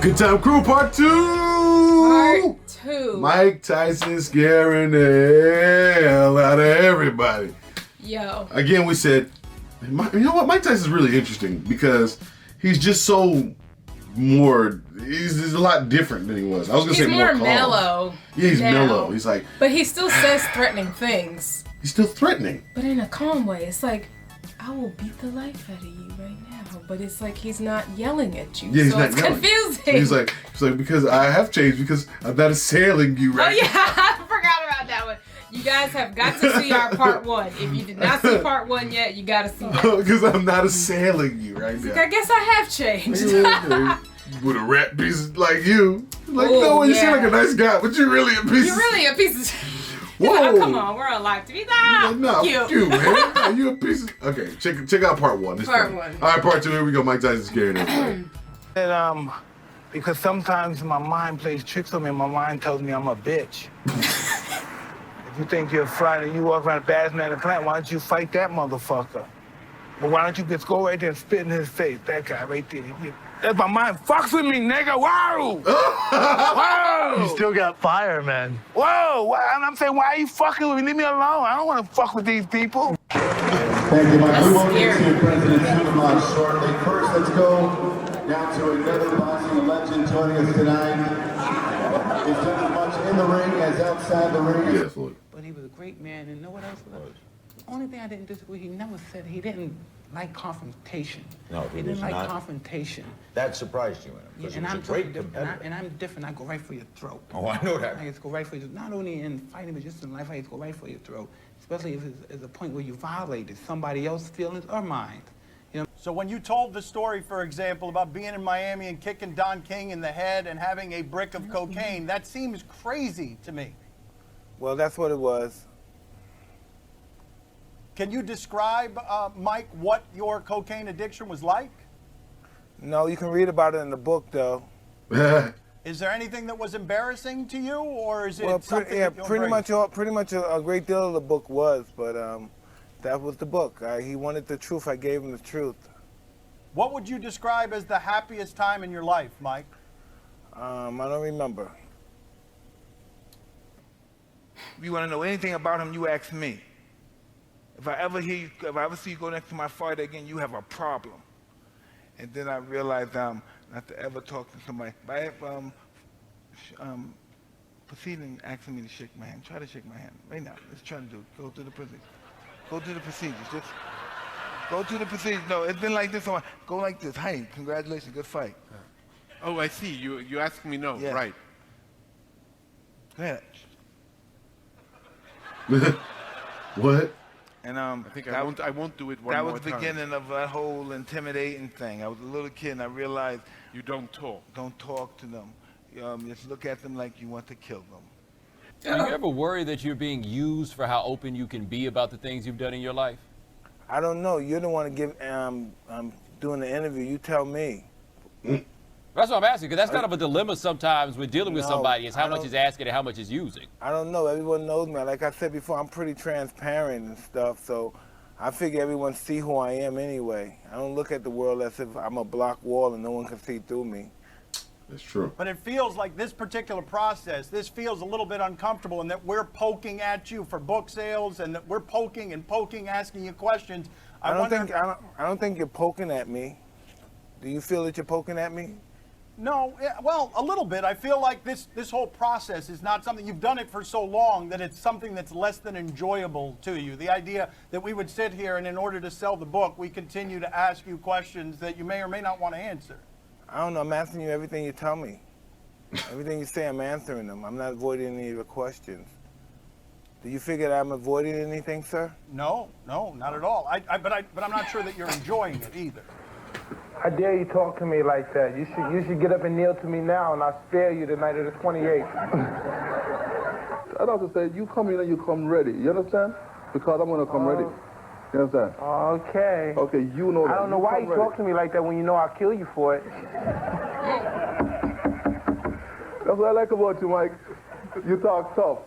Good Time Crew Part 2! Part 2. Mike Tyson scaring the hell out of everybody. Yo. Again, we said, you know what? Mike Tyson's really interesting because he's just so he's a lot different than he was. I was going to say more calm. Mellow. Yeah, he's mellow. He's like... But he still says threatening things. He's still threatening. But in a calm way. It's like, I will beat the life out of you right now. But it's like he's not yelling at you. Yeah, he's so not it's yelling. confusing. He's like, because I have changed because I'm not assailing you right now. Oh, yeah. I forgot about that one. You guys have got to see our part 1. If you did not see part 1 yet, you got to see that. Because I'm not assailing you right now. I guess I have changed. With a rat piece like you. Like, no, you seem like a nice guy, but you're really a piece You're really a piece of... Whoa. Oh, come on, we're on live TV. No, you, man. Are you a piece of... Okay, check out part 1. Part 1. All right, part 2. Here we go. Mike Tyson scaring everybody. And, because sometimes my mind plays tricks on me and my mind tells me I'm a bitch. If you think you're flying and you walk around a bad man in the planet, why don't you fight that motherfucker? But why don't you just go right there and spit in his face? That guy right there. That's my mind. Fucks with me, nigga. Whoa! Whoa! You still got fire, man. Whoa! And I'm saying, why are you fucking with me? Leave me alone. I don't want to fuck with these people. Thank you, Mike. We will get to President Trudeau shortly. First, let's go down to another boxing legend joining us tonight. He's done as much in the ring as outside the ring. Yes, Lord. But he was a great man, and know what else was? The only thing I didn't disagree, he never said he didn't like confrontation. No, he didn't like confrontation. That surprised you in him, because he was a great competitor. And I'm different. I go right for your throat. Oh, I know that. I just go right for your, not only in fighting, but just in life, I just go right for your throat. Especially if it's a point where you violated somebody else's feelings or mine. You know? So when you told the story, for example, about being in Miami and kicking Don King in the head and having a brick of cocaine, that seems crazy to me. Well, that's what it was. Can you describe, Mike, what your cocaine addiction was like? No, you can read about it in the book, though. Is there anything that was embarrassing to you, or is it something yeah, that you pretty much a great deal of the book was, but that was the book. He wanted the truth. I gave him the truth. What would you describe as the happiest time in your life, Mike? I don't remember. If you want to know anything about him, you ask me. If I ever see you go next to my father again, you have a problem. And then I realized not to ever talk to somebody. But proceeding asking me to shake my hand. Try to shake my hand right now. Let's try to do it. Go through the procedures. Go through the procedures. Just go through the procedures. No, it's been like this. Go like this. Hey, congratulations, good fight. Oh, I see. You asked me no. Yeah. Right. Go ahead. What? And I think I won't do it one more time. That was the beginning of that whole intimidating thing. I was a little kid and I realized you don't talk. Don't talk to them. Just look at them like you want to kill them. Do you ever worry that you're being used for how open you can be about the things you've done in your life? I don't know. You're the one doing the interview. You tell me. That's what I'm asking, because that's kind of a dilemma sometimes with dealing with somebody, is how much is asking and how much is using. I don't know. Everyone knows me. Like I said before, I'm pretty transparent and stuff, so I figure everyone see who I am anyway. I don't look at the world as if I'm a block wall and no one can see through me. That's true. But it feels like this particular process, this feels a little bit uncomfortable in that we're poking at you for book sales and that we're poking, asking you questions. I don't think you're poking at me. Do you feel that you're poking at me? No, well, a little bit. I feel like this whole process is not something, you've done it for so long that it's something that's less than enjoyable to you. The idea that we would sit here and in order to sell the book, we continue to ask you questions that you may or may not want to answer. I don't know. I'm asking you everything you tell me. Everything you say, I'm answering them. I'm not avoiding any of your questions. Do you figure that I'm avoiding anything, sir? No, not at all. But I'm not sure that you're enjoying it either. How dare you talk to me like that? You should get up and kneel to me now, and I'll spare you the night of the 28th. I'd also say, you come in and you come ready. You understand? Because I'm going to come ready. You understand? Okay. Okay, you know that. I don't know why you talk to me like that when you know I'll kill you for it. That's what I like about you, Mike. You talk tough.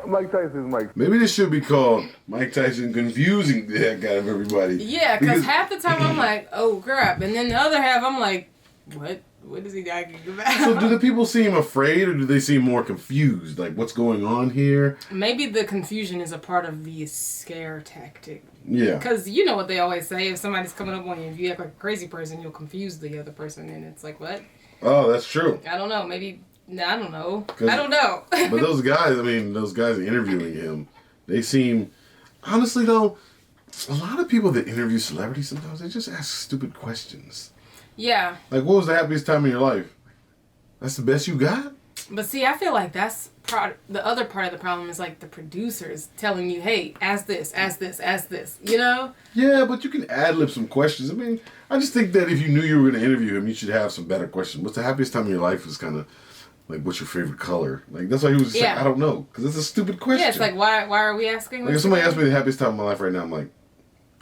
Mike Tyson is Mike. Maybe this should be called Mike Tyson confusing the heck out of everybody. Yeah, because half the time I'm like, oh crap, and then the other half I'm like, what What is he talking about? So do the people seem afraid or do they seem more confused? Like, what's going on here? Maybe the confusion is a part of the scare tactic. Yeah. Because you know what they always say, if somebody's coming up on you, if you act like a crazy person, you'll confuse the other person, and it's like, what? Oh, that's true. I don't know. Maybe, I don't know. I don't know. But those guys interviewing him, they seem, honestly though, a lot of people that interview celebrities sometimes, they just ask stupid questions. Yeah. Like, what was the happiest time in your life? That's the best you got? But see, I feel like that's the other part of the problem is like the producers telling you, hey, ask this, you know? Yeah, but you can ad-lib some questions. I mean, I just think that if you knew you were going to interview him, you should have some better questions. What's the happiest time in your life is kind of like, what's your favorite color? Like, that's why he was saying, I don't know, because it's a stupid question. Yeah, it's like, why are we asking? Like, if somebody asked me the happiest time of my life right now, I'm like,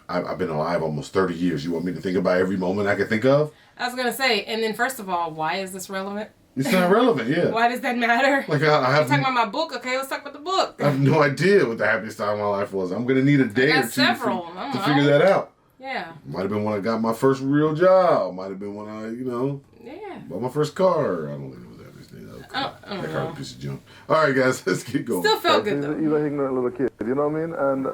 I've been alive almost 30 years. You want me to think about every moment I can think of? I was going to say, and then first of all, why is this relevant? It's not relevant, yeah. Why does that matter? Like, I have You're talking about my book? Okay, let's talk about the book. I have no idea what the happiest time of my life was. I'm going to need a day or two to figure that out. Yeah. Might have been when I got my first real job. Might have been when I, bought my first car. I don't think it was the happiest day. That car was a piece of junk. All right, guys, let's get going. Still felt good, though. He's an ignorant little kid, you know what I mean? And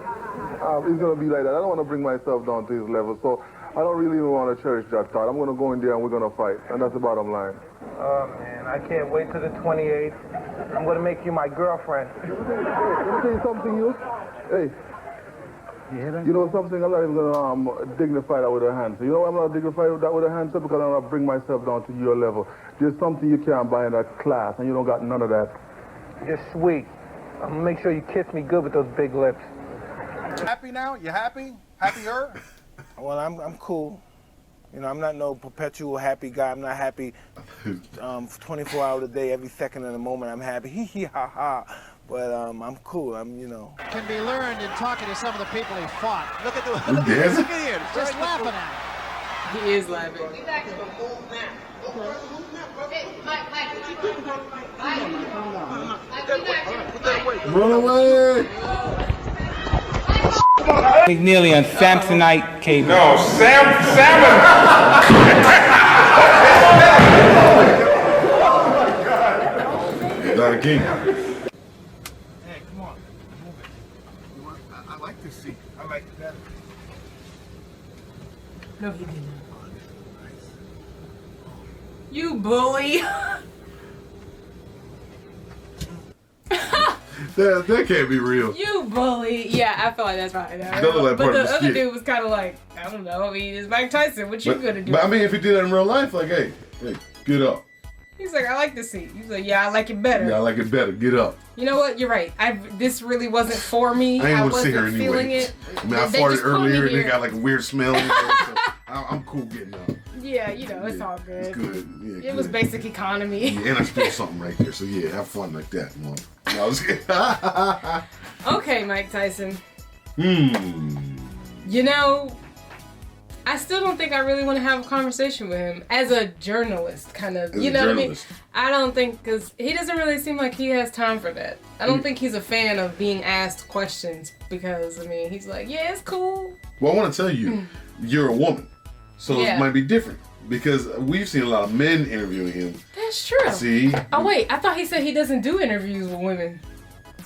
he's going to be like that. I don't want to bring myself down to his level, so I don't really even want to cherish that thought. I'm going to go in there and we're going to fight, and that's the bottom line. Oh, man, I can't wait till the 28th. I'm going to make you my girlfriend. Let me tell you something, you. Hey. You know something? I'm not even going to dignify that with a hand. So you know why I'm not dignify that with a hand? So because I'm going to bring myself down to your level. There's something you can't buy in that class, and you don't got none of that. You're sweet. I'm going to make sure you kiss me good with those big lips. Happy now? You happy? Happier? Well, I'm cool. You know, I'm not no perpetual happy guy. I'm not happy 24 hours a day, every second of the moment. I'm happy. Hee hee ha ha. But I'm cool. Can be learned in talking to some of the people he fought. Look at him. Just laughing at him. He is laughing. Run away! McNeely on Samsonite cable. No, salmon! Don King. Hey, come on. Move it. I like this seat. I like it better. No, he didn't. You bully. That can't be real. You bully. Yeah, I feel like that's right. Like but the other dude was kind of like, I don't know. I mean, it's Mike Tyson. What you gonna do? But I mean, if he did that in real life, like, hey, get up. He's like, I like this seat. He's like, yeah, I like it better. Yeah, I like it better. Get up. You know what? You're right. This really wasn't for me. I ain't gonna sit here wasn't feeling anyway. it. I mean, I farted earlier and they got like a weird smell. So I'm cool getting up. Yeah, it's all good. It's good. Yeah, it was basic economy. Yeah, and I spilled something right there. So yeah, have fun like that. Okay, Mike Tyson. I still don't think I really want to have a conversation with him as a journalist, kind of. You know what I mean? I don't think, because he doesn't really seem like he has time for that. I don't think he's a fan of being asked questions because, I mean, he's like, yeah, it's cool. Well, I want to tell you, you're a woman. So it might be different because we've seen a lot of men interviewing him. That's true. See? Oh, wait. I thought he said he doesn't do interviews with women.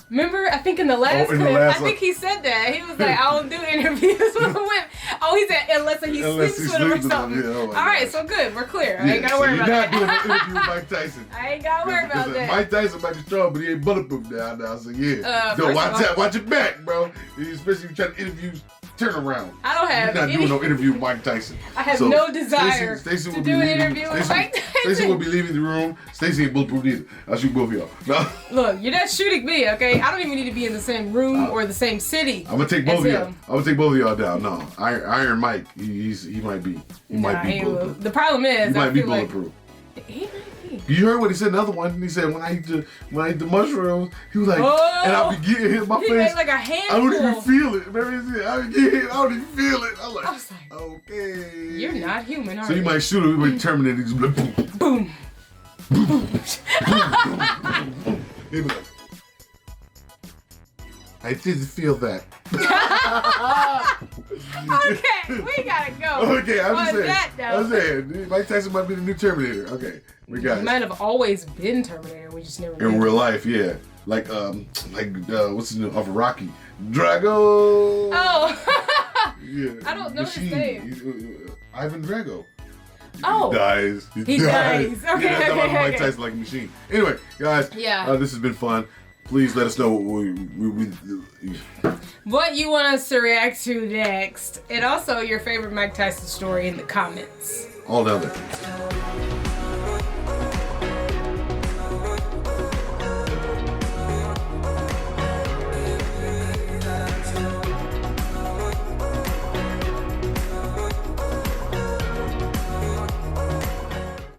Remember? I think in the last clip, I think he said that. He was like, I don't do interviews with women. Oh, he said, unless he sleeps with them or something. Yeah, all right, so good. We're clear. I ain't got to worry about that. You're not doing an interview with Mike Tyson. I ain't got to worry about that. Mike Tyson might be strong, but he ain't bulletproof now. So yeah. Watch your back, bro. Especially if you try to interview turnaround. I don't have You're not doing no interview with Mike Tyson. I have no desire to do an interview with Mike Tyson. Staci will be leaving the room. Staci ain't bulletproof either. I'll shoot both of y'all. No. Look, you're not shooting me, okay? I don't even need to be in the same room or the same city. I'm gonna take both of y'all. I'm gonna take both of y'all down. No, Iron Mike. He might be. He might be bulletproof. The problem is, he might be bulletproof. He might be. You heard what he said in the other one. He said when I eat the mushrooms, he was like, and I'll be getting hit in my face. He made like a handful. I don't even feel it. Remember, I be getting hit. I don't even feel it. I was like, okay. You're not human, are you? So you might shoot him. You might terminate him. He's like, boom, boom, boom, boom. He'd be like, I didn't feel that. Okay, we gotta go. Okay, I'm saying. Mike Tyson might be the new Terminator. Okay, we got He it. might have always been Terminator. We just never. In real life, yeah. Like what's his name? Of Rocky, Drago. Oh. Yeah. I don't know his name. Ivan Drago. Oh. He dies. He dies. Okay, yeah, that's okay. Mike Tyson like a machine. Anyway, guys. Yeah. This has been fun. Please let us know what you want us to react to next, and also your favorite Mike Tyson story in the comments. all down there.